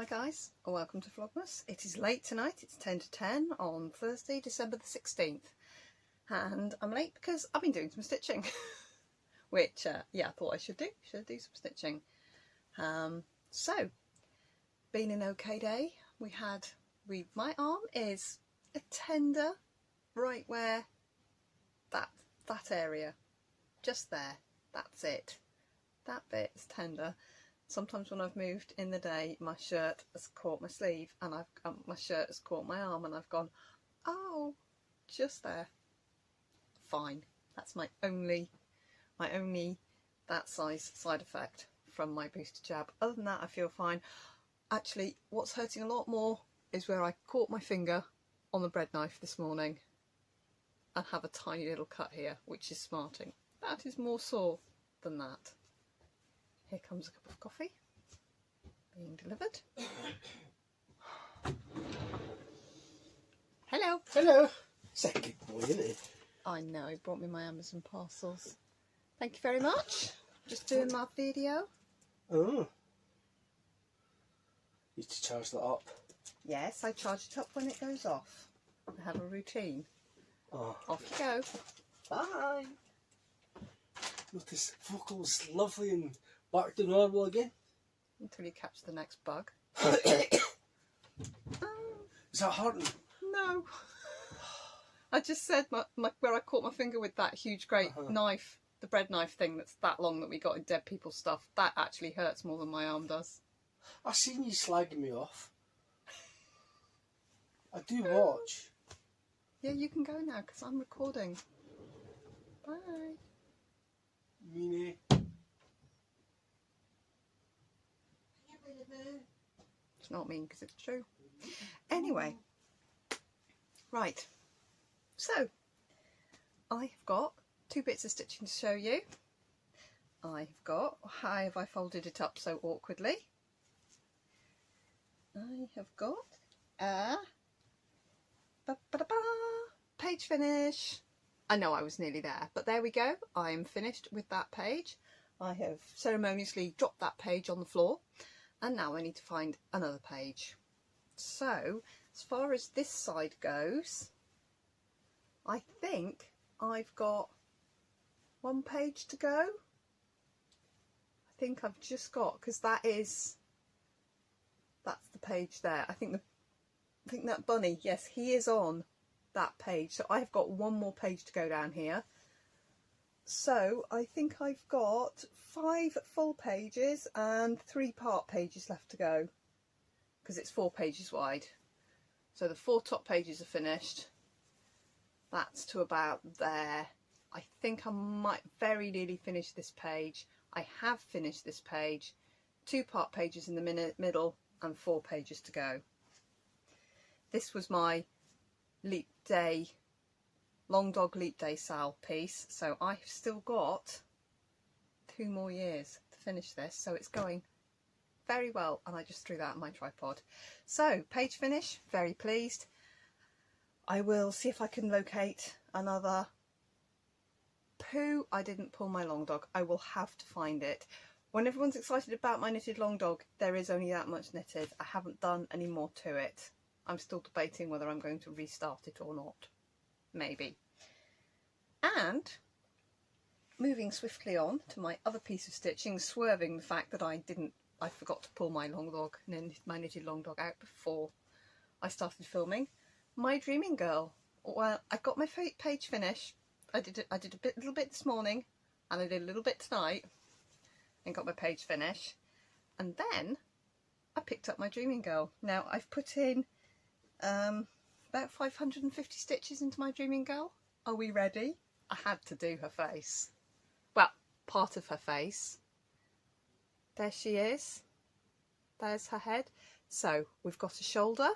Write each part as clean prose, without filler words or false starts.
Hi guys, and welcome to Flossmas. It is late tonight, it's 10 to 10 on Thursday, December the 16th. And I'm late because I've been doing some stitching, which, yeah, I thought I should do some stitching. So, been an okay day. My arm is a tender right where that area, just there, that's it. That bit is tender. Sometimes when I've moved in the day, my shirt has caught my sleeve and my shirt has caught my arm and I've gone, oh, just there. Fine. That's my only that size side effect from my booster jab. Other than that, I feel fine. Actually, what's hurting a lot more is where I caught my finger on the bread knife this morning and have a tiny little cut here, which is smarting. That is more sore than that. Here comes a cup of coffee being delivered. Hello. Hello. Second boy, isn't it? I know, he brought me my Amazon parcels. Thank you very much. Just doing my video. Oh. Need to charge that up. Yes, I charge it up when it goes off. I have a routine. Oh. Off you go. Bye. Notice vocals lovely and back to normal again. Until you catch the next bug. Is that hurting? No. I just said where I caught my finger with that huge great knife, the bread knife thing that's that long that we got in Dead People's Stuff, that actually hurts more than my arm does. I've seen you slagging me off. I do watch. Yeah, you can go now because I'm recording. Bye. Meanie. It's not mean because it's true. Anyway, right. So, I've got two bits of stitching to show you. How have I folded it up so awkwardly? I have got a page finish. I know I was nearly there, but there we go. I'm finished with that page. I have ceremoniously dropped that page on the floor, and now I need to find another page. So, as far as this side goes, I think I've got one page to go. I think I've just got, because that's the page there. I think that bunny, yes, he is on that page. So I've got one more page to go down here. So I think I've got 5 full pages and 3 part pages left to go, because it's 4 pages wide. So the 4 top pages are finished. That's to about there. I think I might very nearly finish this page. I have finished this page. 2 part pages in the middle and 4 pages to go. This was my Leap Day, Long Dog Leap Day Sal piece, so I've still got 2 more years to finish this, so it's going very well, and I just threw that on my tripod. So, page finish, very pleased. I will see if I can locate another poo. I didn't pull my long dog. I will have to find it. When everyone's excited about my knitted long dog, there is only that much knitted. I haven't done any more to it. I'm still debating whether I'm going to restart it or not. Maybe. And moving swiftly on to my other piece of stitching, swerving the fact that I forgot to pull my knitted long dog out before I started filming. My Dreaming Girl. Well, I got my page finish. I did a little bit this morning, and I did a little bit tonight, and got my page finish. And then I picked up my Dreaming Girl. Now I've put in about 550 stitches into my Dreaming Girl. Are we ready? I had to do her face. Well, part of her face. There she is. There's her head. So we've got a shoulder,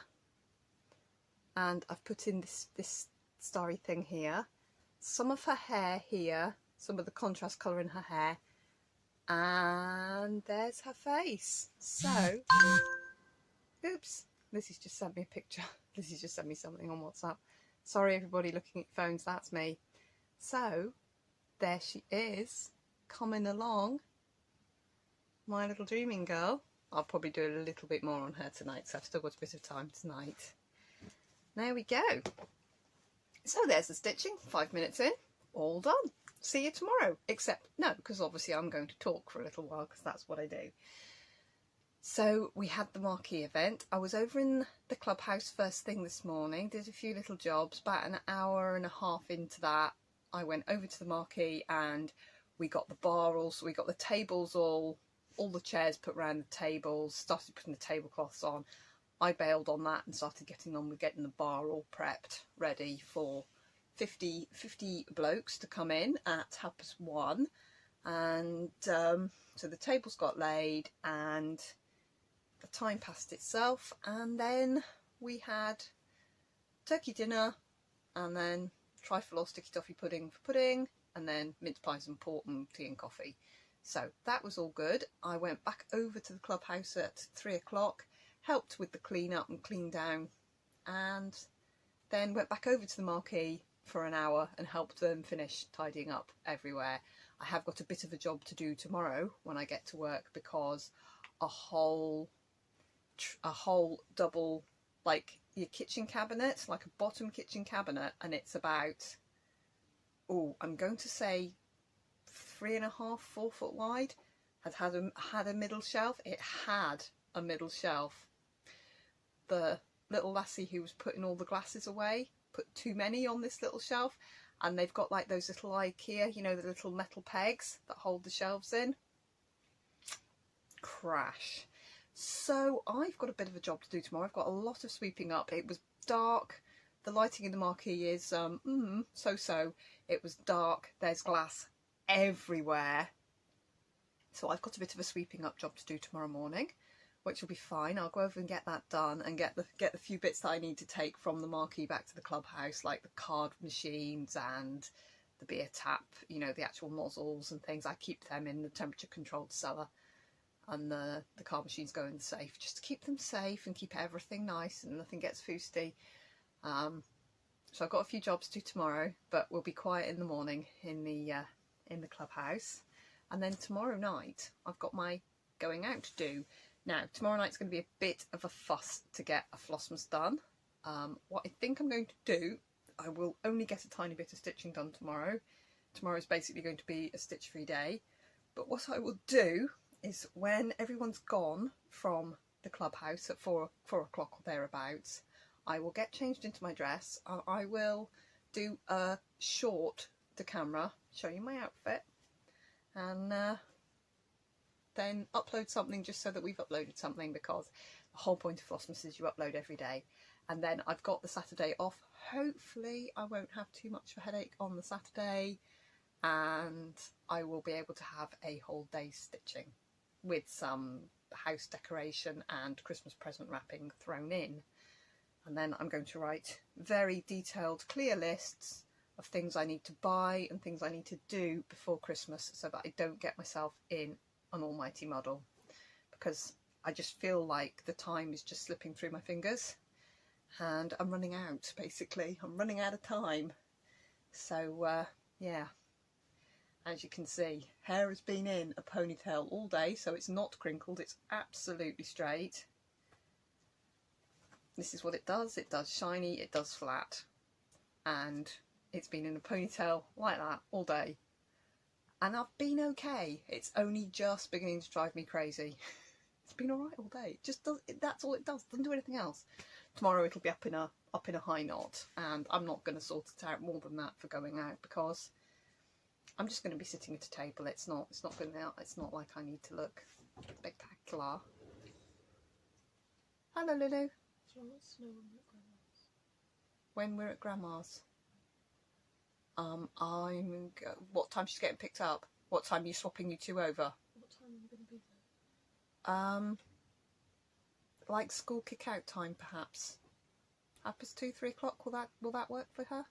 and I've put in this starry thing here. Some of her hair here, some of the contrast colour in her hair, and there's her face. So, oops, Lizzie's just sent me a picture. Lizzie's just sent me something on WhatsApp. Sorry everybody looking at phones, that's me. So, there she is, coming along, my little Dreaming Girl. I'll probably do a little bit more on her tonight, so I've still got a bit of time tonight. There we go. So there's the stitching, 5 minutes in, all done. See you tomorrow. Except, no, because obviously I'm going to talk for a little while, because that's what I do. So we had the marquee event. I was over in the clubhouse first thing this morning, did a few little jobs. About an hour and a half into that, I went over to the marquee and we got the bar all, so we got the tables all the chairs put around the tables, started putting the tablecloths on. I bailed on that and started getting on with getting the bar all prepped, ready for 50 blokes to come in at 1:30. And so the tables got laid and the time passed itself, and then we had turkey dinner and then trifle or sticky toffee pudding for pudding, and then mince pies and port and tea and coffee. So that was all good. I went back over to the clubhouse at 3 o'clock, helped with the clean up and clean down, and then went back over to the marquee for an hour and helped them finish tidying up everywhere. I have got a bit of a job to do tomorrow when I get to work, because a whole double, like your kitchen cabinet, like a bottom kitchen cabinet, and it's about, oh, I'm going to say 3.5, 4 foot wide, had a middle shelf. It had a middle shelf. The little lassie who was putting all the glasses away put too many on this little shelf, and they've got like those little IKEA, you know, the little metal pegs that hold the shelves in. Crash. So I've got a bit of a job to do tomorrow. I've got a lot of sweeping up. It was dark. The lighting in the marquee is so-so. It was dark. There's glass everywhere. So I've got a bit of a sweeping up job to do tomorrow morning, which will be fine. I'll go over and get that done and get the few bits that I need to take from the marquee back to the clubhouse, like the card machines and the beer tap, you know, the actual nozzles and things. I keep them in the temperature controlled cellar, and the card machines go in the safe, just to keep them safe and keep everything nice and nothing gets foosty. So I've got a few jobs to do tomorrow, but we'll be quiet in the morning in the clubhouse. And then tomorrow night I've got my going out to do. Now tomorrow night's going to be a bit of a fuss to get a Flossmas done. What I think I'm going to do, I will only get a tiny bit of stitching done tomorrow. Tomorrow is basically going to be a stitch free day, but what I will do is, when everyone's gone from the clubhouse at 4 o'clock or thereabouts, I will get changed into my dress. I will do a short to camera, show you my outfit, and then upload something just so that we've uploaded something, because the whole point of Flossmas is you upload every day. And then I've got the Saturday off. Hopefully I won't have too much of a headache on the Saturday, and I will be able to have a whole day's stitching with some house decoration and Christmas present wrapping thrown in. And then I'm going to write very detailed, clear lists of things I need to buy and things I need to do before Christmas, so that I don't get myself in an almighty muddle, because I just feel like the time is just slipping through my fingers and I'm running out, basically. I'm running out of time. So yeah, as you can see, hair has been in a ponytail all day, so it's not crinkled, it's absolutely straight. This is what it does shiny, it does flat, and it's been in a ponytail like that all day, and I've been okay. It's only just beginning to drive me crazy. It's been alright all day. It just does, that's all it does, doesn't do anything else. Tomorrow it'll be up in a high knot, and I'm not going to sort it out more than that for going out, because I'm just going to be sitting at a table. It's not like I need to look spectacular. Hello, Lulu. When we're at Grandma's. What time she's getting picked up? What time are you swapping you two over? What time are you going to be there? Like school kick out time, perhaps. 2:30, 3 o'clock. Will that work for her?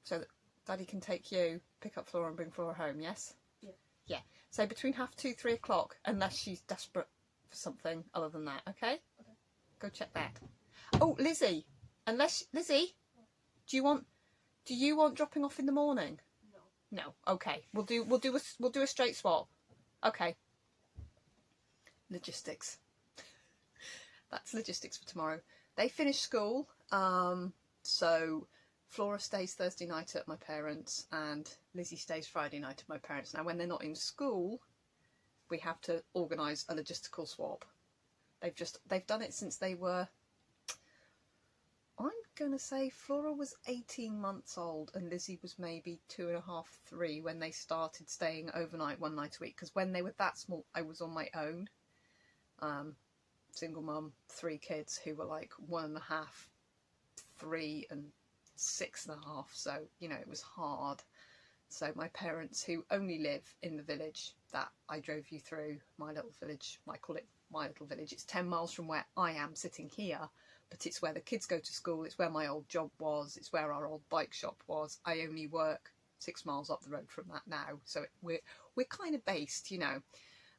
So that Daddy can take you, pick up Flora and bring Flora home, yes? Yeah. Yeah. So between 2:30, 3 o'clock, unless she's desperate for something other than that, okay? Okay. Go check that. Oh, Lizzie. Lizzie, do you want dropping off in the morning? No. No. Okay. We'll do a straight swap. Okay. logistics. That's logistics for tomorrow. They finish school, so Flora stays Thursday night at my parents' and Lizzie stays Friday night at my parents'. Now when they're not in school, we have to organise a logistical swap. They've done it since they were, I'm going to say Flora was 18 months old and Lizzie was maybe 2.5, 3 when they started staying overnight one night a week. Because when they were that small, I was on my own. Single mum, 3 kids who were like 1.5, 3 and 6.5. So, you know, it was hard. So my parents, who only live in the village that I drove you through, my little village, I call it my little village. It's 10 miles from where I am sitting here. But it's where the kids go to school, it's where my old job was, it's where our old bike shop was. I only work 6 miles up the road from that now, so we're kind of based, you know.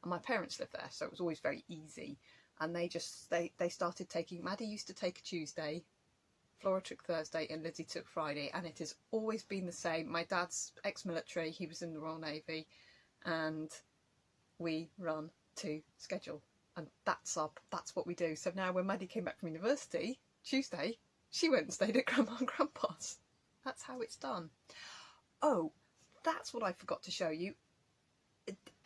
And my parents live there, so it was always very easy. And they started taking, Maddie used to take a Tuesday, Flora took Thursday, and Lizzie took Friday, and it has always been the same. My dad's ex-military, he was in the Royal Navy, and we run to schedule. And that's what we do. So now when Maddie came back from university, Tuesday, she went and stayed at Grandma and Grandpa's. That's how it's done. Oh, that's what I forgot to show you.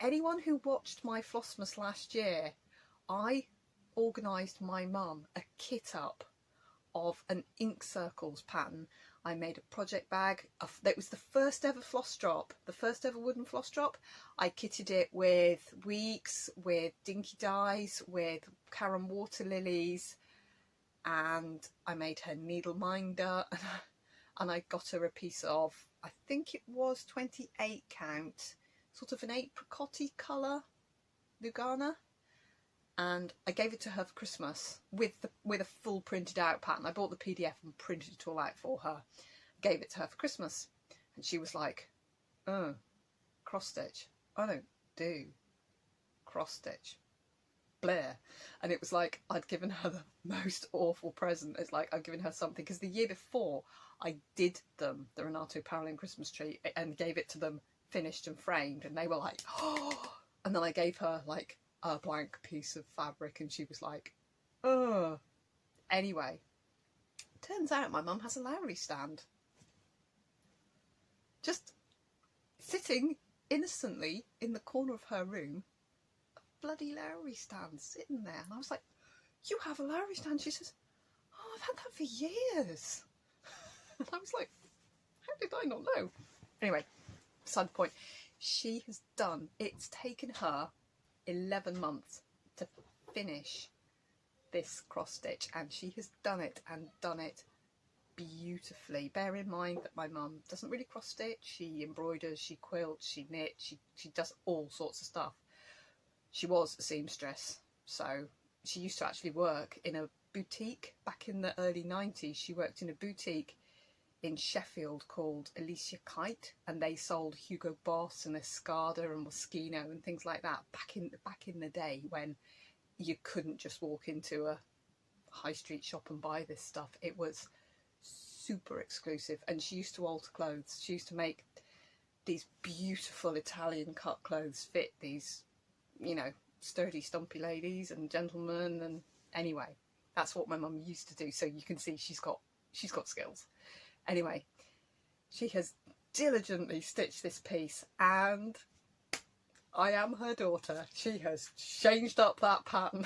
Anyone who watched my Flossmas last year, I organised my mum a kit up of an ink circles pattern. I made a project bag. That was the first ever floss drop, the first ever wooden floss drop. I kitted it with weeks, with dinky dyes, with Karen water lilies, and I made her needle minder, and I got her a piece of, I think it was 28 count, sort of an apricot-y colour Lugana. And I gave it to her for Christmas with a full printed out pattern. I bought the PDF and printed it all out for her. Gave it to her for Christmas. And she was like, oh, cross stitch. I don't do cross stitch. Blair. And it was like I'd given her the most awful present. It's like I'd given her something. Because the year before I did them, the Renato Parolin Christmas tree, and gave it to them finished and framed. And they were like, oh. And then I gave her like a blank piece of fabric and she was like, oh. Anyway, turns out my mum has a Lowry stand. Just sitting innocently in the corner of her room, a bloody Lowry stand sitting there. And I was like, you have a Lowry stand? She says, oh, I've had that for years. And I was like, how did I not know? Anyway, beside the point, she has done, it's taken her 11 months to finish this cross stitch, and she has done it beautifully. Bear in mind that my mum doesn't really cross stitch. She embroiders, she quilts, she knits, she does all sorts of stuff. She was a seamstress, so she used to actually work in a boutique back in the early 90s. She worked in a boutique in Sheffield called Alicia Kite, and they sold Hugo Boss and Escada and Moschino and things like that back in the day when you couldn't just walk into a high street shop and buy this stuff. It was super exclusive. And she used to alter clothes. She used to make these beautiful Italian cut clothes fit these, you know, sturdy stumpy ladies and gentlemen. And anyway, that's what my mum used to do. So you can see she's got skills. Anyway, she has diligently stitched this piece, and I am her daughter. She has changed up that pattern.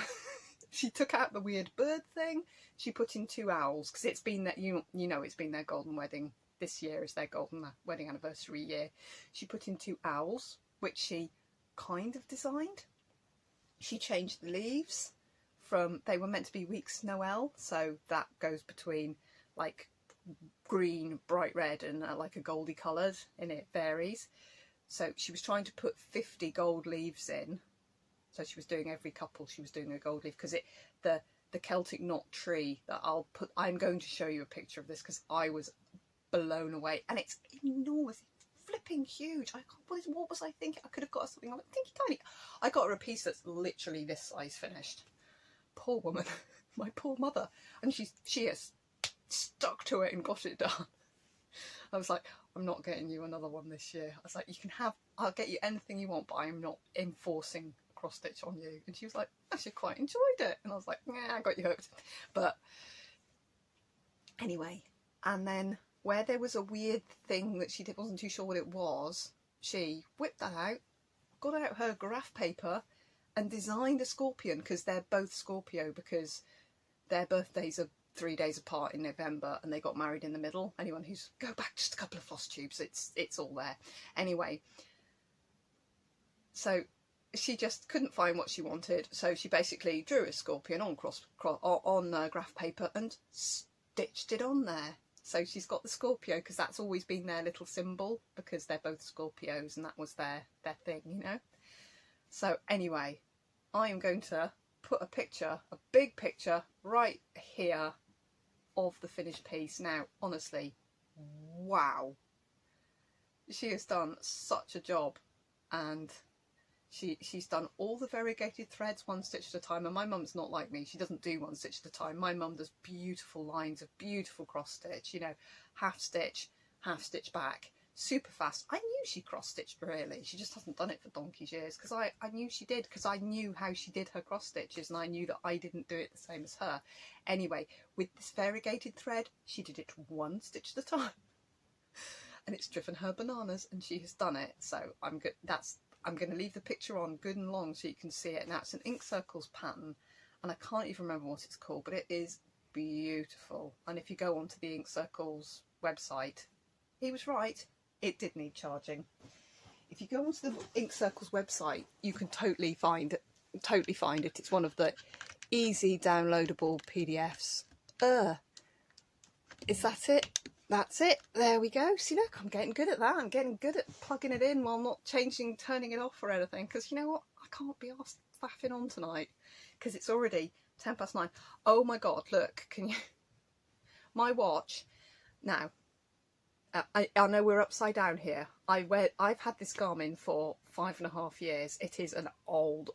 She took out the weird bird thing. She put in 2 owls, because it's been that you know it's been their golden wedding. This year is their golden wedding anniversary year. She put in 2 owls, which she kind of designed. She changed the leaves from, they were meant to be Weeks Noel, so that goes between like green, bright red and like a goldy coloured, and it varies. So she was trying to put 50 gold leaves in. So she was doing every couple, she was doing a gold leaf, because the Celtic knot tree that I'm going to show you a picture of this because I was blown away, and it's enormous, flipping huge. What was I thinking? I could have got her something like tinky tiny. I got her a piece that's literally this size finished. Poor woman, my poor mother, and she has stuck to it and got it done. I was like, I'm not getting you another one this year. I was like, I'll get you anything you want, but I'm not enforcing cross stitch on you. And she was like, I actually quite enjoyed it. And I was like, yeah, I got you hooked. But anyway, and then where there was a weird thing that she wasn't too sure what it was, she whipped that out, got out her graph paper and designed a scorpion, because they're both Scorpio, because their birthdays are 3 days apart in November and they got married in the middle. Anyone who's go back just a couple of floss tubes, it's all there. Anyway, so she just couldn't find what she wanted, so she basically drew a scorpion on graph paper and stitched it on there. So she's got the Scorpio, because that's always been their little symbol, because they're both Scorpios and that was their thing, you know. So anyway, I am going to put a picture, a big picture, right here of the finished piece. Now, honestly, wow. She has done such a job, and she's done all the variegated threads one stitch at a time. And my mum's not like me, she doesn't do one stitch at a time. My mum does beautiful lines of beautiful cross stitch, you know, half stitch back, super fast. I knew she cross stitched really, she just hasn't done it for donkey's years, because I knew she did, because I knew how she did her cross stitches, and I knew that I didn't do it the same as her. Anyway, with this variegated thread, she did it one stitch at a time, and it's driven her bananas, and she has done it. So I'm good. I'm going to leave the picture on good and long so you can see it. Now, it's an ink circles pattern, and I can't even remember what it's called, but it is beautiful. And if you go onto the Ink Circles website, he was right, it did need charging. If you go onto the Ink Circles website, you can totally find it. It's one of the easy downloadable PDFs. Is that it? That's it. There we go. See, look, I'm getting good at that. I'm getting good at plugging it in while not turning it off or anything. Because you know what? I can't be asked faffing on tonight, because it's already 9:10. Oh my God, look, can you... My watch. Now, I know we're upside down here. I've had this Garmin for 5.5 years. It is an old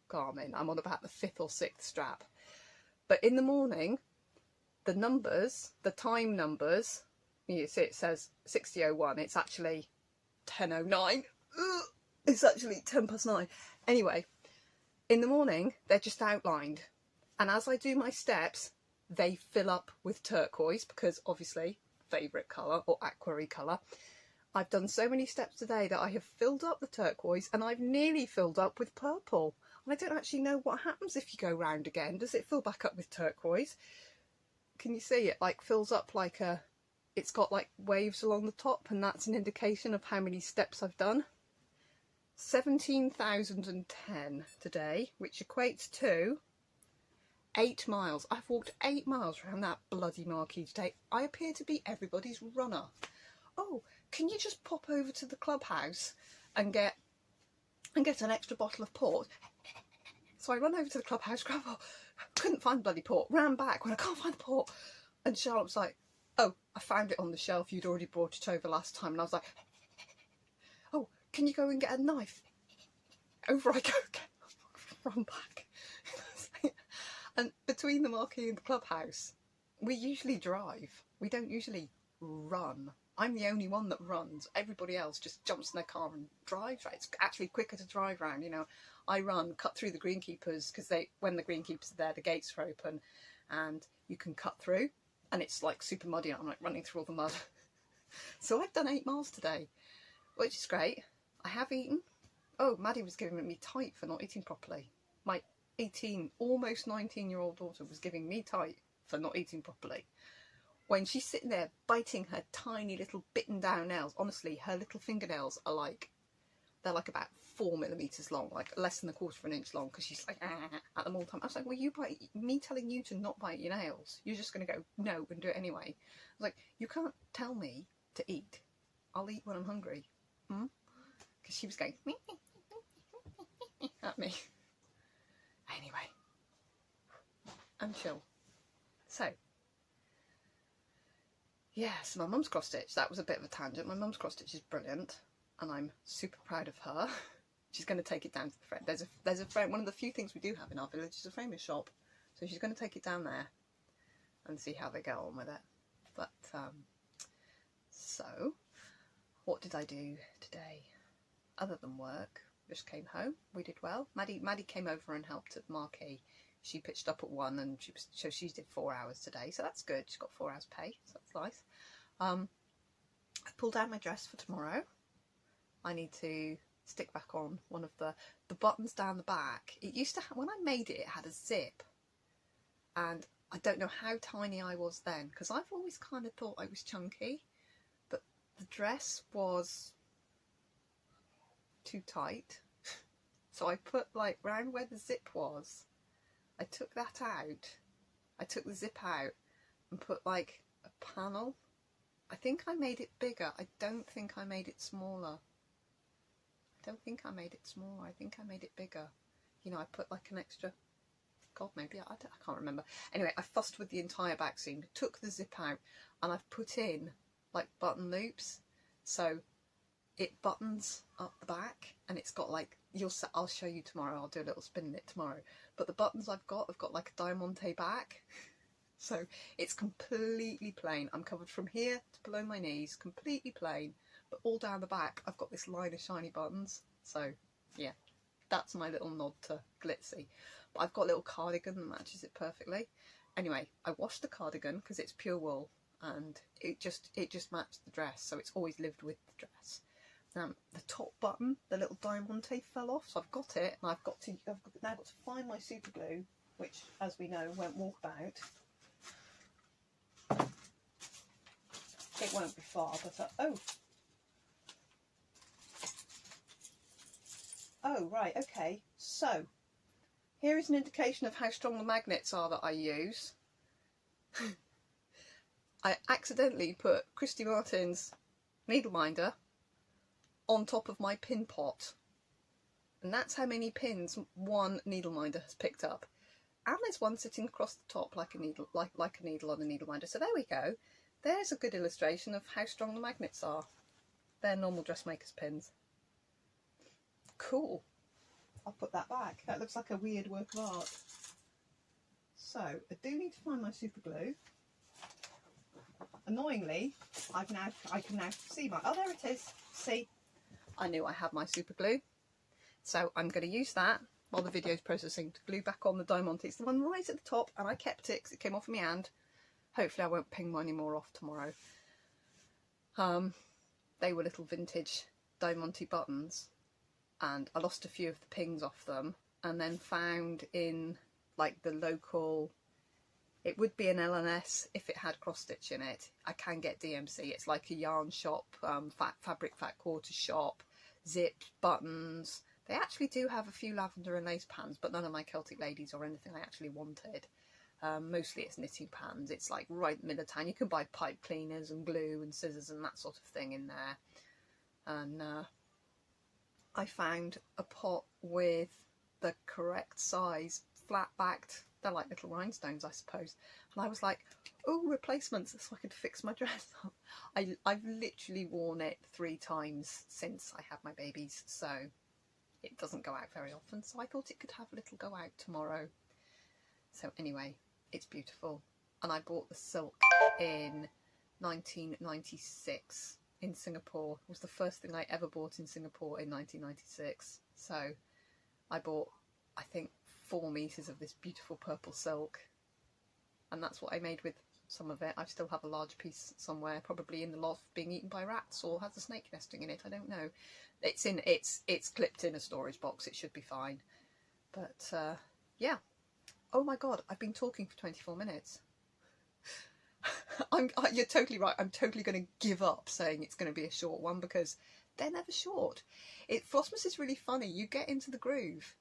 Garmin. I'm on about the 5th or 6th strap. But in the morning, the numbers, the time numbers, you see it says 60:01. It's actually 10:09. It's actually 9:10. Anyway, in the morning, they're just outlined. And as I do my steps, they fill up with turquoise, because obviously favourite colour, or aquarry colour. I've done so many steps today that I have filled up the turquoise, and I've nearly filled up with purple. And I don't actually know what happens if you go round again. Does it fill back up with turquoise? Can you see it like fills up like it's got like waves along the top, and that's an indication of how many steps I've done. 17,010 today, which equates to 8 miles. I've walked 8 miles around that bloody marquee today. I appear to be everybody's runner. Oh, can you just pop over to the clubhouse and get an extra bottle of port? So I run over to the clubhouse, couldn't find the bloody port, ran back when I can't find the port, and Charlotte was like, oh, I found it on the shelf, you'd already brought it over last time. And I was like, oh, can you go and get a knife? Over I go again, run back. And between the marquee and the clubhouse, we usually drive. We don't usually run. I'm the only one that runs. Everybody else just jumps in their car and drives. Right? It's actually quicker to drive round. You know, I run, cut through the greenkeepers, because when the greenkeepers are there, the gates are open, and you can cut through. And it's like super muddy. I'm like running through all the mud. So I've done 8 miles today, which is great. I have eaten. Oh, Maddie was giving me tight for not eating properly. My almost 19-year-old daughter was giving me tight for not eating properly. When she's sitting there biting her tiny little bitten down nails, honestly, her little fingernails are they're like about 4 millimetres long, like less than 1/4 of an inch long, because she's like at them all the time. I was like, well, me telling you to not bite your nails, you're just going to go no and do it anyway. I was like, you can't tell me to eat. I'll eat when I'm hungry. Because she was going at me. Anyway, I'm chill. So, yes, my mum's cross stitch. That was a bit of a tangent. My mum's cross stitch is brilliant, and I'm super proud of her. She's going to take it down to the friend. There's a frame. One of the few things we do have in our village is a framing shop, so she's going to take it down there and see how they go on with it. But so, what did I do today other than work? just came home. We did well. Maddie came over and helped at the marquee. She pitched up at 1 and she did 4 hours today, so that's good. She's got 4 hours pay, so that's nice. I pulled out my dress for tomorrow. I need to stick back on one of the buttons down the back. It used to, when I made it, it had a zip, and I don't know how tiny I was then, because I've always kind of thought I was chunky, but the dress was too tight. So I put, like, round where the zip was, I took that out. I took the zip out and put, like, a panel. I think I made it bigger. I don't think I made it smaller. I don't think I made it smaller. I think I made it bigger. You know, I put like an extra, God, maybe, I can't remember. Anyway, I fussed with the entire back seam, took the zip out, and I've put in like button loops. So it buttons up the back, and it's got like, I'll show you tomorrow. I'll do a little spin in it tomorrow. But the buttons I've got like a diamante back. So it's completely plain. I'm covered from here to below my knees, completely plain, but all down the back I've got this line of shiny buttons. So yeah, that's my little nod to glitzy. But I've got a little cardigan that matches it perfectly. Anyway, I washed the cardigan because it's pure wool, and it just matched the dress, so it's always lived with the dress. The top button, the little diamante, fell off, so I've got it, and I've now got to find my super glue, which, as we know, won't walkabout. It won't be far, but oh right, okay. So here is an indication of how strong the magnets are that I use. I accidentally put Christy Martin's needle minder on top of my pin pot, and that's how many pins one needle minder has picked up. And there's one sitting across the top like a needle, like a needle on a needle minder. So there we go. There's a good illustration of how strong the magnets are. They're normal dressmaker's pins. Cool. I'll put that back. That looks like a weird work of art. So I do need to find my super glue. Annoyingly, I can now see my, oh, there it is. See, I knew I had my super glue. So I'm going to use that while the video's processing to glue back on the diamante. It's the one right at the top, and I kept it because it came off of my hand. Hopefully I won't ping any more off tomorrow. They were little vintage diamante buttons, and I lost a few of the pings off them, and then found in like the local, it would be an L&S if it had cross stitch in it. I can get DMC. It's like a yarn shop, fabric fat quarter shop, zipped buttons. They actually do have a few lavender and lace pans, but none of my Celtic ladies or anything I actually wanted. Mostly it's knitting pans. It's like right in the middle of town. You can buy pipe cleaners and glue and scissors and that sort of thing in there. And I found a pot with the correct size, flat backed. They're like little rhinestones, I suppose. And I was like, oh, replacements, so I could fix my dress up. I've literally worn it 3 times since I had my babies, so it doesn't go out very often. So I thought it could have a little go out tomorrow. So anyway, it's beautiful, and I bought the silk in 1996 in Singapore. It was the first thing I ever bought in Singapore in 1996. So I bought, I think, 4 meters of this beautiful purple silk, and that's what I made with some of it. I still have a large piece somewhere, probably in the loft, being eaten by rats, or has a snake nesting in it. I don't know. It's clipped in a storage box. It should be fine. But yeah. Oh my god, I've been talking for 24 minutes. You're totally right. I'm totally going to give up saying it's going to be a short one, because they're never short. Flossmas is really funny. You get into the groove.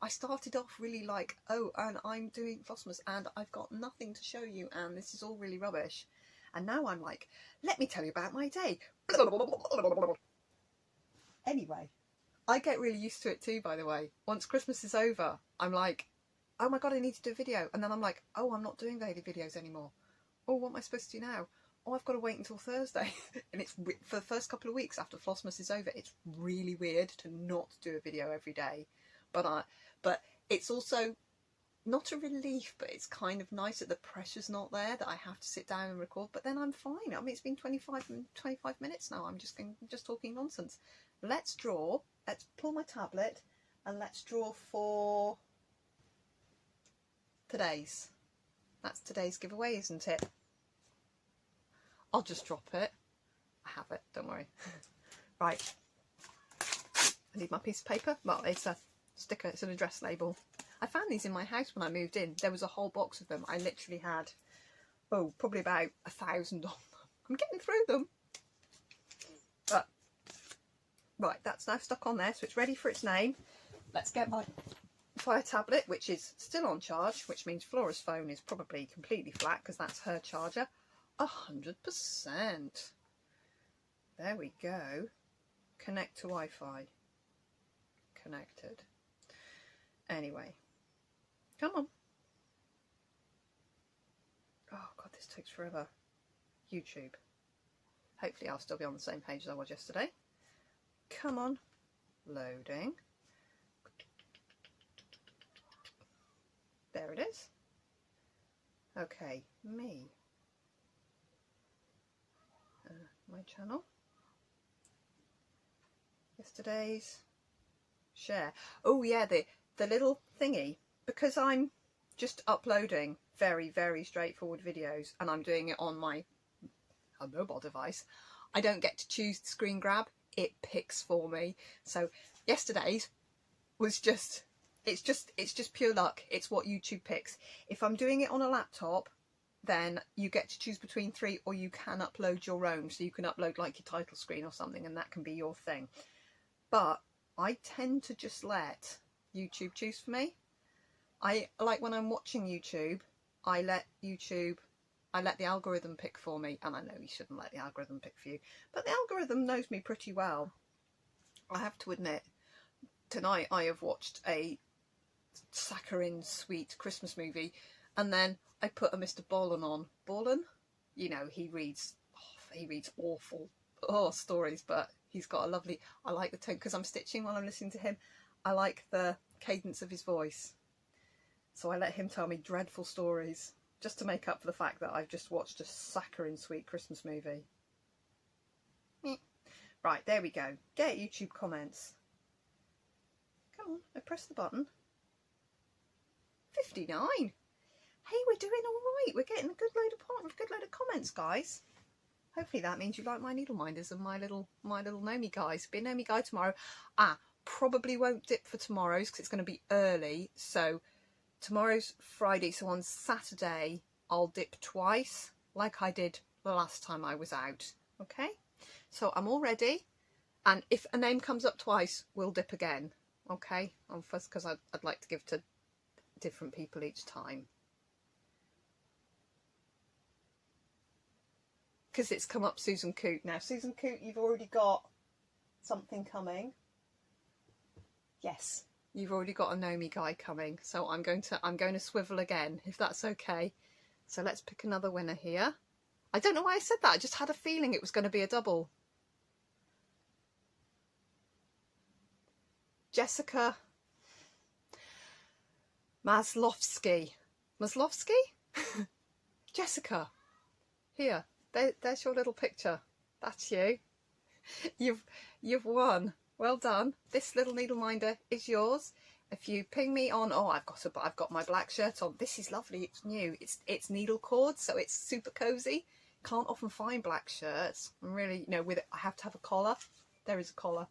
I started off really like, oh, and I'm doing Flossmas and I've got nothing to show you and this is all really rubbish. And now I'm like, let me tell you about my day. Anyway, I get really used to it too, by the way. Once Christmas is over, I'm like, oh my god, I need to do a video. And then I'm like, oh, I'm not doing daily videos anymore. Oh, what am I supposed to do now? Oh, I've got to wait until Thursday. And it's for the first couple of weeks after Flossmas is over, it's really weird to not do a video every day. But it's also not a relief, but it's kind of nice that the pressure's not there, that I have to sit down and record. But then I'm fine. I mean, it's been 25 minutes now. I'm just talking nonsense. Let's draw let's pull my tablet and let's draw for today's. That's today's giveaway, isn't it? I'll just drop it. I have it, don't worry. Right. I need my piece of paper. Well, it's a sticker, it's an address label. I found these in my house when I moved in. There was a whole box of them. I literally had, oh, probably about 1,000 on them. I'm getting through them. But, right, that's now stuck on there, so it's ready for its name. Let's get my Fire tablet, which is still on charge, which means Flora's phone is probably completely flat because that's her charger. 100%. There we go. Connect to Wi-Fi. Connected. Anyway, come on. Oh god, this takes forever. YouTube. Hopefully I'll still be on the same page as I was yesterday. Come on. Loading. There it is. Okay, me. My channel. Yesterday's. Share. Oh yeah, the little thingy. Because I'm just uploading very, very straightforward videos and I'm doing it on my mobile device, I don't get to choose the screen grab. It picks for me. So yesterday's was just... It's just pure luck. It's what YouTube picks. If I'm doing it on a laptop, then you get to choose between 3, or you can upload your own. So you can upload like your title screen or something, and that can be your thing. But I tend to just let YouTube choose for me. I like when I'm watching YouTube, I let the algorithm pick for me. And I know you shouldn't let the algorithm pick for you, but the algorithm knows me pretty well. I have to admit, tonight I have watched a saccharine sweet Christmas movie, and then I put a Mr. Bolan on. Bolan, you know, he reads awful stories, but he's got a lovely, I like the tone because I'm stitching while I'm listening to him. I like the cadence of his voice, so I let him tell me dreadful stories just to make up for the fact that I've just watched a saccharine sweet Christmas movie. Right, there we go. Get YouTube comments. Come on, I press the button. 59. Hey, we're doing all right. We're getting a good load of comments, guys. Hopefully that means you like my needle minders and my little Nomi guys. Be a Nomi guy tomorrow. Probably won't dip for tomorrow's because it's going to be early. So tomorrow's Friday, so on Saturday I'll dip twice, like I did the last time I was out. Okay, so I'm all ready, and if a name comes up twice, we'll dip again. Okay, first because I'd like to give to different people each time, because it's come up Susan Coote. Now Susan Coote, you've already got something coming. Yes, you've already got a Nomi guy coming, so I'm going to swivel again, if that's okay. So let's pick another winner here. I don't know why I said that, I just had a feeling it was going to be a double. Jessica Maslovsky. Jessica, here, there's your little picture. That's you. You've won. Well done. This little needle minder is yours. If you ping me on, I've got my black shirt on. This is lovely. It's new. It's needle cord, so it's super cozy. Can't often find black shirts. I'm really, with it, I have to have a collar. There is a collar.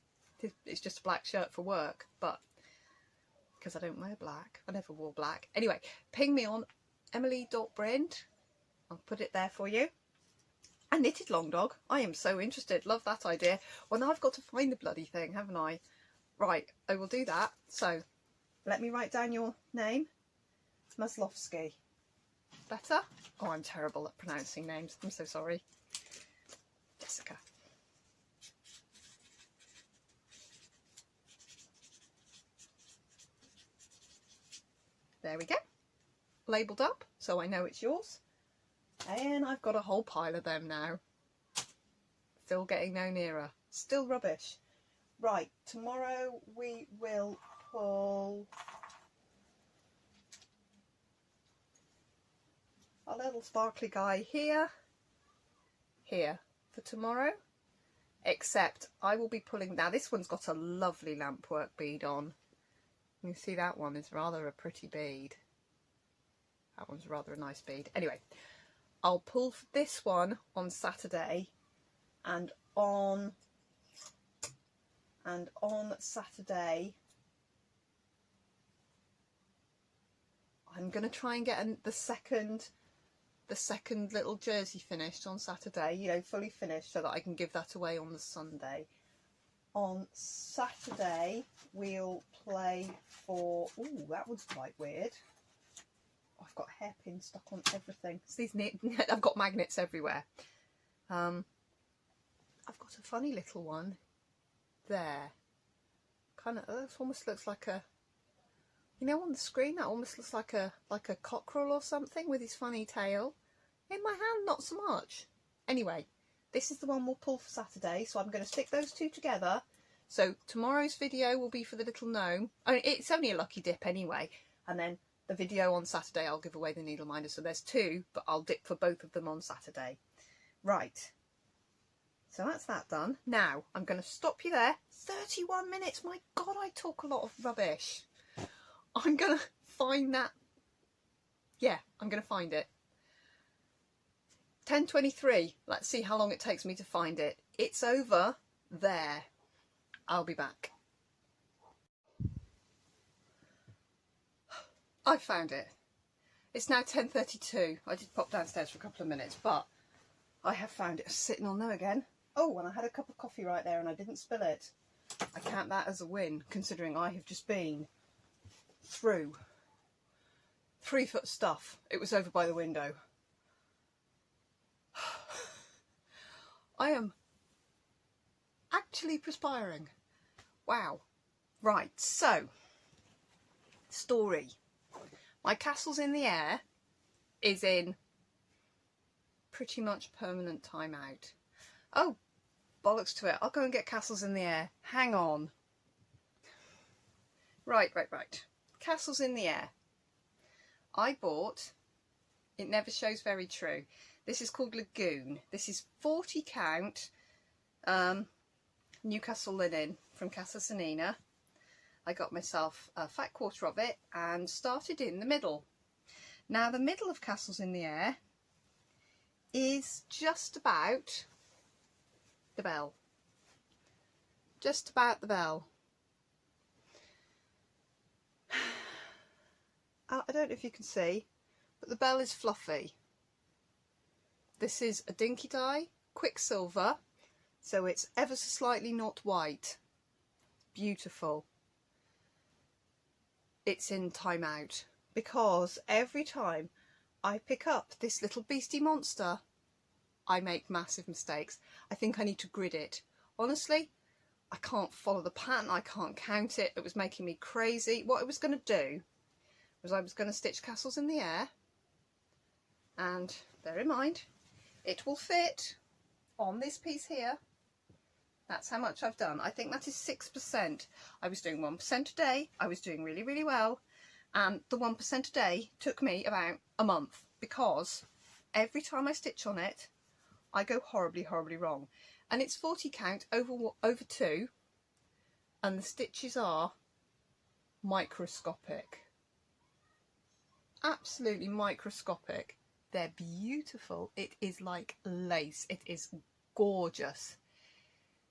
It's just a black shirt for work, but because I don't wear black, I never wore black. Anyway, ping me on emily.brand. I'll put it there for you. A knitted long dog. I am so interested. Love that idea. Well, now I've got to find the bloody thing, haven't I? Right, I will do that. So let me write down your name. Maslovsky. Better? Oh, I'm terrible at pronouncing names. I'm so sorry. Jessica. There we go. Labelled up, so I know it's yours. And I've got a whole pile of them now. Still getting no nearer. Still rubbish. Right, tomorrow we will pull a little sparkly guy here for tomorrow. except I will be pulling, now this one's got a lovely lampwork bead on. You see that one is rather a pretty bead. That one's rather a nice bead. Anyway, I'll pull this one on Saturday, and on Saturday I'm going to try and get the second little jersey finished on Saturday, you know, fully finished, so that I can give that away on the Sunday. On Saturday we'll play for, ooh, that one's quite weird. I've got hairpins stuck on everything. It's these I've got magnets everywhere. I've got a funny little one there. Kind of, this almost looks like a, you know, on the screen that almost looks like a cockerel or something with his funny tail. In my hand, not so much. Anyway, this is the one we'll pull for Saturday, so I'm going to stick those two together. So tomorrow's video will be for the little gnome. I mean, it's only a lucky dip anyway, and then the video on Saturday I'll give away the needle minder, so there's two, but I'll dip for both of them on Saturday. Right, so that's that done. Now I'm going to stop you there. 31 minutes, my god, I talk a lot of rubbish. I'm going to find that, yeah, I'm going to find it. 10:23, let's see how long it takes me to find it. It's over there. I'll be back. I found it. It's now 10:32. I did pop downstairs for a couple of minutes, but I have found it. Sitting on there again. Oh, and I had a cup of coffee right there and I didn't spill it. I count that as a win, considering I have just been through 3 foot stuff. It was over by the window. I am actually perspiring. Wow. Right, so, story. My Castles in the Air is in pretty much permanent timeout. Oh, bollocks to it. I'll go and get Castles in the Air. Hang on. Right. Castles in the Air. I bought, it never shows very true. This is called Lagoon. This is 40 count Newcastle linen from Casa Sanina. I got myself a fat quarter of it and started in the middle. Now the middle of Castles in the Air is just about the bell. Just about the bell. I don't know if you can see, but the bell is fluffy. This is a dinky dye, Quicksilver, so it's ever so slightly not white. Beautiful. It's in timeout because every time I pick up this little beastie monster, I make massive mistakes. I think I need to grid it. Honestly, I can't follow the pattern, I can't count it. It was making me crazy. What I was going to do was I was going to stitch Castles in the Air, and bear in mind, it will fit on this piece here. That's how much I've done. I think that is 6%. I was doing 1% a day. I was doing really, really well. And the 1% a day took me about a month because every time I stitch on it, I go horribly, horribly wrong. And it's 40 count over 2, and the stitches are microscopic. Absolutely microscopic. They're beautiful. It is like lace. It is gorgeous.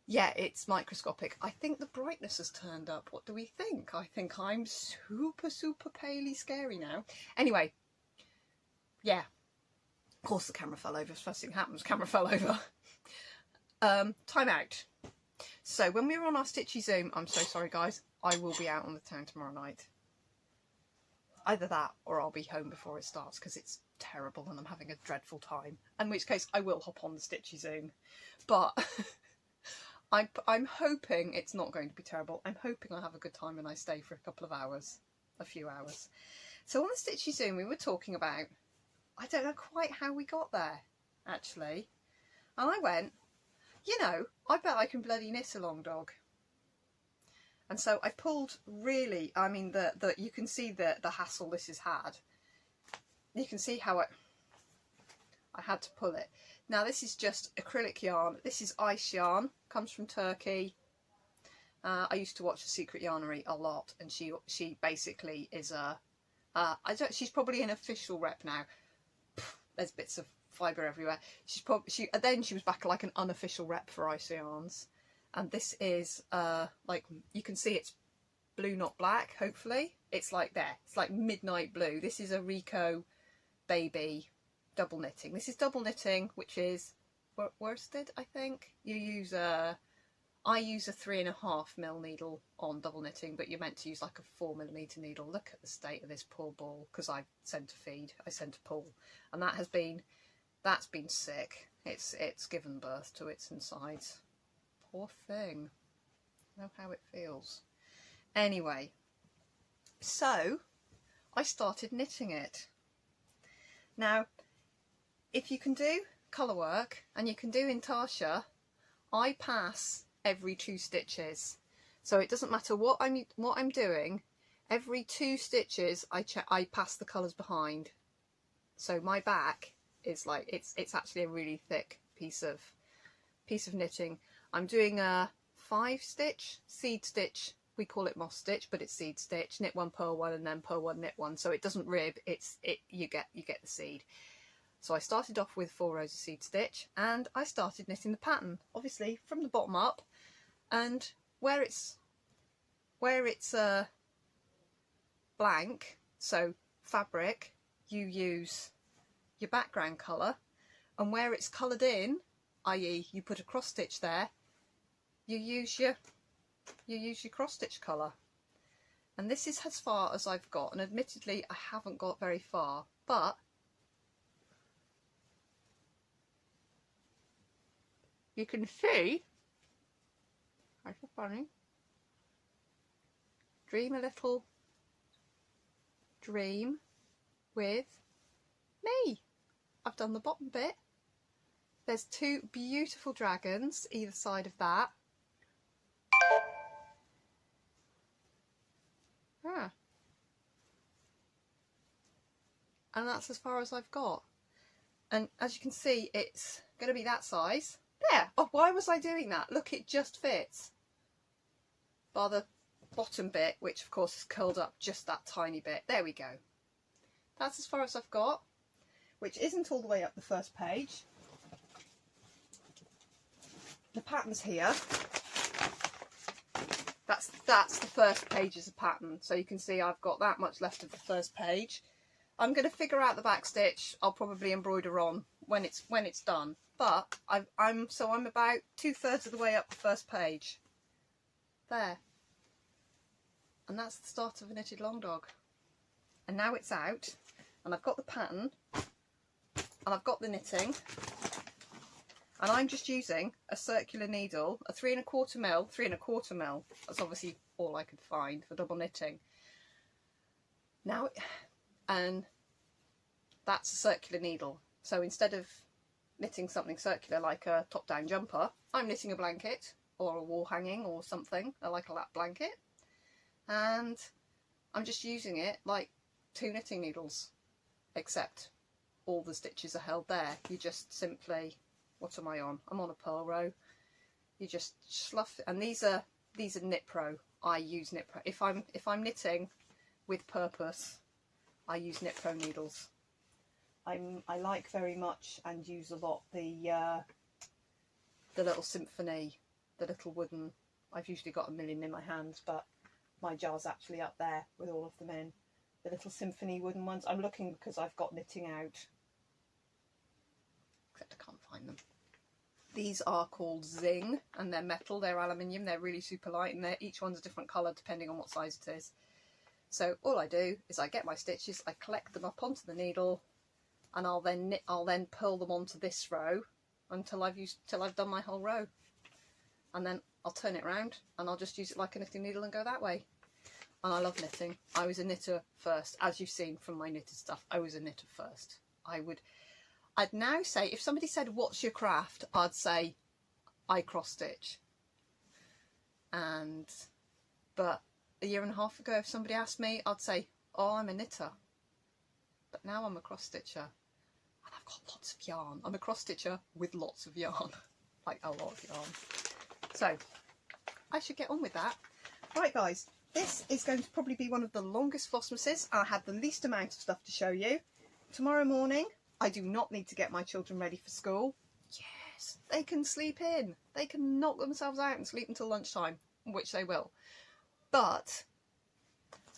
Yeah, it's microscopic. I think the brightness has turned up. What do we think? I think I'm super, super paley scary now. Anyway, yeah. Of course the camera fell over. First thing happens, camera fell over. Time out. So when we were on our Stitchy Zoom, I'm so sorry guys, I will be out on the town tomorrow night. Either that or I'll be home before it starts because it's terrible and I'm having a dreadful time. In which case I will hop on the Stitchy Zoom. But I'm hoping it's not going to be terrible. I'm hoping I'll have a good time and I stay for a couple of hours. A few hours. So on the Stitchy Zoom we were talking about, I don't know quite how we got there actually. And I went, you know, I bet I can bloody knit a long dog. And so I pulled really, I mean, you can see the hassle this has had. You can see how I had to pull it. Now this is just acrylic yarn. This is ice yarn, comes from Turkey. I used to watch The Secret Yarnery a lot, and she basically is a she's probably an official rep now. There's bits of fibre everywhere. Then she was back like an unofficial rep for ice yarns, and this is like, you can see it's blue not black. Hopefully it's like there. It's like midnight blue. This is a Rico baby double knitting. This is double knitting, which is worsted, I think. I use a 3.5mm needle on double knitting, but you're meant to use like a 4mm needle. Look at the state of this poor ball, because I sent to feed, I sent to pull, and that's been sick. It's given birth to its insides. Poor thing. Know how it feels. Anyway, so I started knitting it. Now, if you can do colour work and you can do intarsia, I pass every 2 stitches, so it doesn't matter what I'm doing. Every 2 stitches I pass the colours behind. So my back is like, it's actually a really thick piece of knitting. I'm doing a 5-stitch seed stitch. We call it moss stitch, but it's seed stitch. Knit 1, purl 1, and then purl 1, knit 1, so it doesn't rib. You get the seed. So I started off with 4 rows of seed stitch, and I started knitting the pattern, obviously from the bottom up, and where it's blank, so fabric, you use your background colour, and where it's coloured in, i.e. you put a cross stitch there, you use your cross stitch colour. And this is as far as I've got, and admittedly I haven't got very far, but you can see, that's so funny, dream a little dream with me. I've done the bottom bit. There's 2 beautiful dragons either side of that. And that's as far as I've got. And as you can see, it's going to be that size. There! Oh, why was I doing that? Look, it just fits. Bar the bottom bit, which of course is curled up just that tiny bit. There we go. That's as far as I've got, which isn't all the way up the first page. The pattern's here. That's the first page as a pattern. So you can see I've got that much left of the first page. I'm going to figure out the back stitch. I'll probably embroider on when it's done. But I'm about 2/3 of the way up the first page. There. And that's the start of a knitted long dog. And now it's out, and I've got the pattern, and I've got the knitting, and I'm just using a circular needle, a 3.25mm. That's obviously all I could find for double knitting. Now, and that's a circular needle. So instead of knitting something circular like a top-down jumper, I'm knitting a blanket or a wall hanging or something, like a lap blanket, and I'm just using it like 2 knitting needles, except all the stitches are held there. You just simply, what am I on? I'm on a purl row. You just slough, and these are Knit Pro. I use Knit Pro. If I'm knitting with purpose, I use Knit Pro needles. I like very much and use a lot the little Symphony, the little wooden. I've usually got a million in my hands, but my jar's actually up there with all of them in. The little Symphony wooden ones. I'm looking because I've got knitting out, except I can't find them. These are called Zing, and they're metal, they're aluminium, they're really super light, and each one's a different colour depending on what size it is. So all I do is I get my stitches, I collect them up onto the needle, and I'll then purl them onto this row until I've done my whole row, and then I'll turn it around and I'll just use it like a knitting needle and go that way. And I love knitting. I was a knitter first, as you've seen from my knitted stuff. I was a knitter first. I'd now say, if somebody said, what's your craft? I'd say, I cross stitch. But a year and a half ago, if somebody asked me, I'd say, oh, I'm a knitter. But now I'm a cross stitcher. And I've got lots of yarn. I'm a cross stitcher with lots of yarn, like a lot of yarn. So I should get on with that. Right guys, this is going to probably be one of the longest Flossmases. I had the least amount of stuff to show you. Tomorrow morning, I do not need to get my children ready for school. Yes, they can sleep in. They can knock themselves out and sleep until lunchtime, which they will. But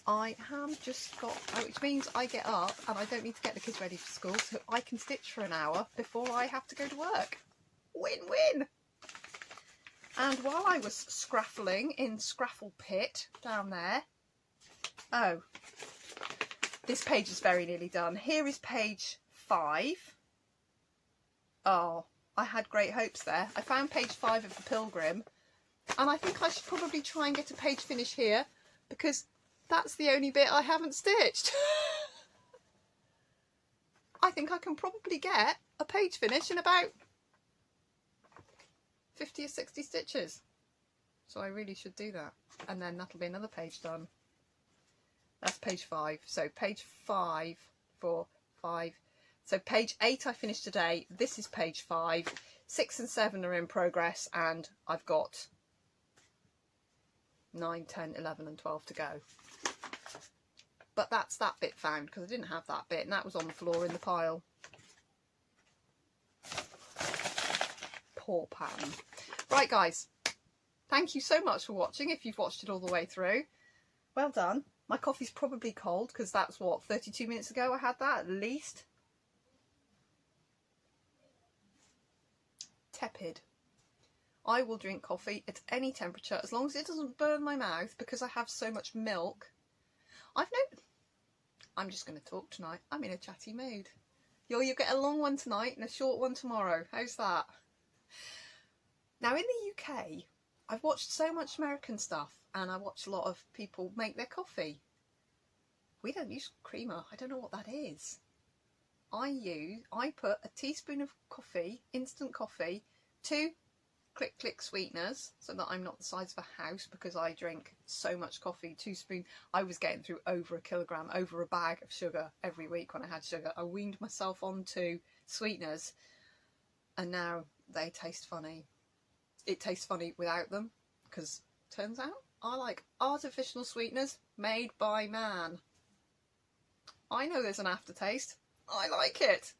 I have just got, which means I get up and I don't need to get the kids ready for school, so I can stitch for an hour before I have to go to work. Win-win! And while I was scraffling in Scraffle Pit down there, oh, this page is very nearly done. Here is page 5. Oh, I had great hopes there. I found page 5 of the Pilgrim, and I think I should probably try and get a page finish here, because that's the only bit I haven't stitched. I think I can probably get a page finish in about 50 or 60 stitches. So I really should do that. And then that'll be another page done. That's page 5. So page 5, 4, 5. So page 8 I finished today. This is page 5. 6 and 7 are in progress, and I've got 9, 10, 11 and 12 to go. But that's that bit found, because I didn't have that bit, and that was on the floor in the pile. Poor Pam. Right guys, thank you so much for watching, if you've watched it all the way through. Well done. My coffee's probably cold, because that's what, 32 minutes ago I had that at least. Tepid. I will drink coffee at any temperature as long as it doesn't burn my mouth, because I have so much milk. I'm just going to talk tonight. I'm in a chatty mood. You get a long one tonight and a short one tomorrow. How's that? Now in the UK, I've watched so much American stuff, and I watch a lot of people make their coffee. We don't use creamer. I don't know what that is. I put a teaspoon of coffee, instant coffee, 2 click click sweeteners, so that I'm not the size of a house, because I drink so much coffee. 2 spoons. I was getting through over a kilogram, over a bag of sugar every week when I had sugar. I weaned myself onto sweeteners, and now they taste funny. It tastes funny without them, because turns out I like artificial sweeteners made by man. I know there's an aftertaste. I like it.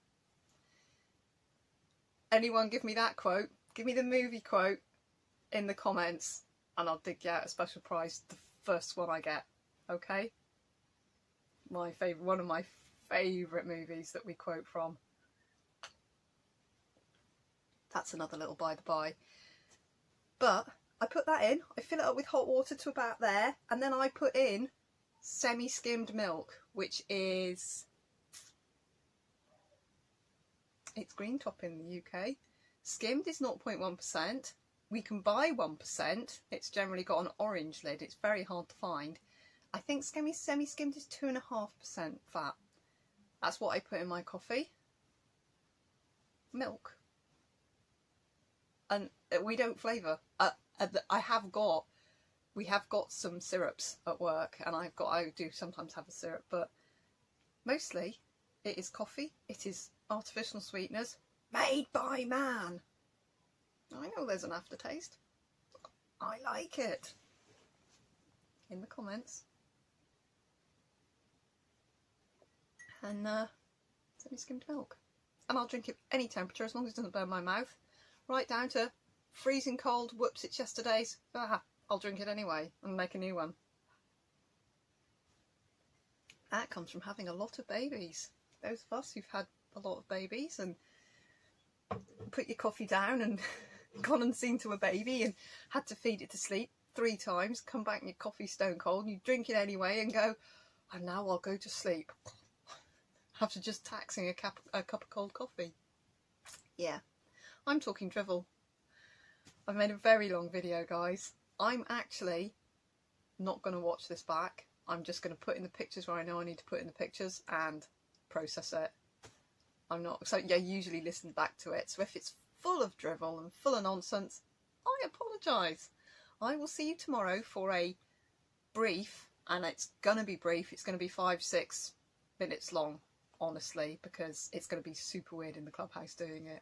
Anyone give me that quote? Give me the movie quote in the comments, and I'll dig you out a special prize, the first one I get. Okay? One of my favourite movies that we quote from. That's another little by the by. But I put that in, I fill it up with hot water to about there, and then I put in semi-skimmed milk, which is, it's green top in the UK. Skimmed is 0.1%. We can buy 1%. It's generally got an orange lid. It's very hard to find. I think semi-skimmed is 2.5% fat. That's what I put in my coffee. Milk. And we don't flavour. We have got some syrups at work, and I do sometimes have a syrup, but mostly it is coffee. It is artificial sweeteners made by man. I know there's an aftertaste. I like it. In the comments. And semi-skimmed milk. And I'll drink it any temperature as long as it doesn't burn my mouth. Right down to freezing cold, whoops, it's yesterday's. I'll drink it anyway and make a new one. That comes from having a lot of babies. Those of us who've had a lot of babies and put your coffee down and gone and seen to a baby and had to feed it to sleep 3 times, come back and your coffee's stone cold, and you drink it anyway and go, and now I'll go to sleep. After just taxing a cup of cold coffee. Yeah, I'm talking drivel. I've made a very long video, guys. I'm actually not going to watch this back. I'm just going to put in the pictures where I know I need to put in the pictures and process it. I'm not, so yeah, usually listen back to it. So if it's full of drivel and full of nonsense, I apologise. I will see you tomorrow for a brief, and it's going to be brief. It's going to be 5-6 minutes long honestly, because it's going to be super weird in the clubhouse doing it.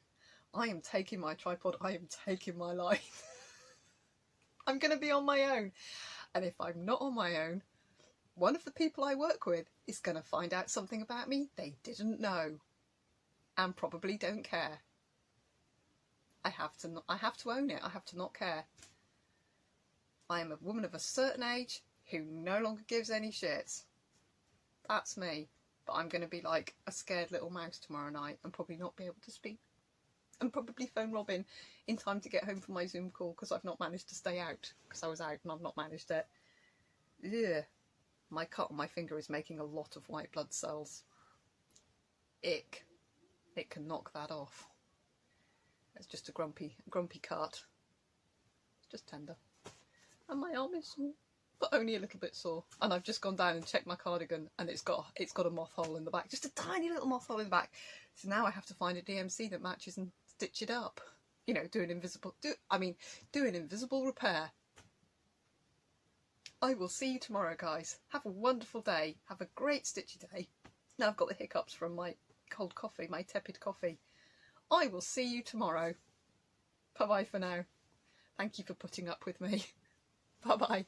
I am taking my tripod, I am taking my life. I'm going to be on my own. And if I'm not on my own, one of the people I work with is going to find out something about me they didn't know and probably don't care. I have to own it. I have to not care. I am a woman of a certain age who no longer gives any shits. That's me. But I'm going to be like a scared little mouse tomorrow night and probably not be able to speak. And probably phone Robin in time to get home for my Zoom call because I've not managed to stay out. Because I was out and I've not managed it. Yeah. My cut on my finger is making a lot of white blood cells. Ick. It can knock that off. It's just a grumpy cut. It's just tender. And my arm is sore, but only a little bit sore. And I've just gone down and checked my cardigan, and it's got a moth hole in the back, just a tiny little moth hole in the back. So now I have to find a DMC that matches and stitch it up. You know, do an invisible repair. I will see you tomorrow, guys. Have a wonderful day. Have a great stitchy day. Now I've got the hiccups from my cold coffee, my tepid coffee. I will see you tomorrow. Bye-bye for now. Thank you for putting up with me. Bye-bye.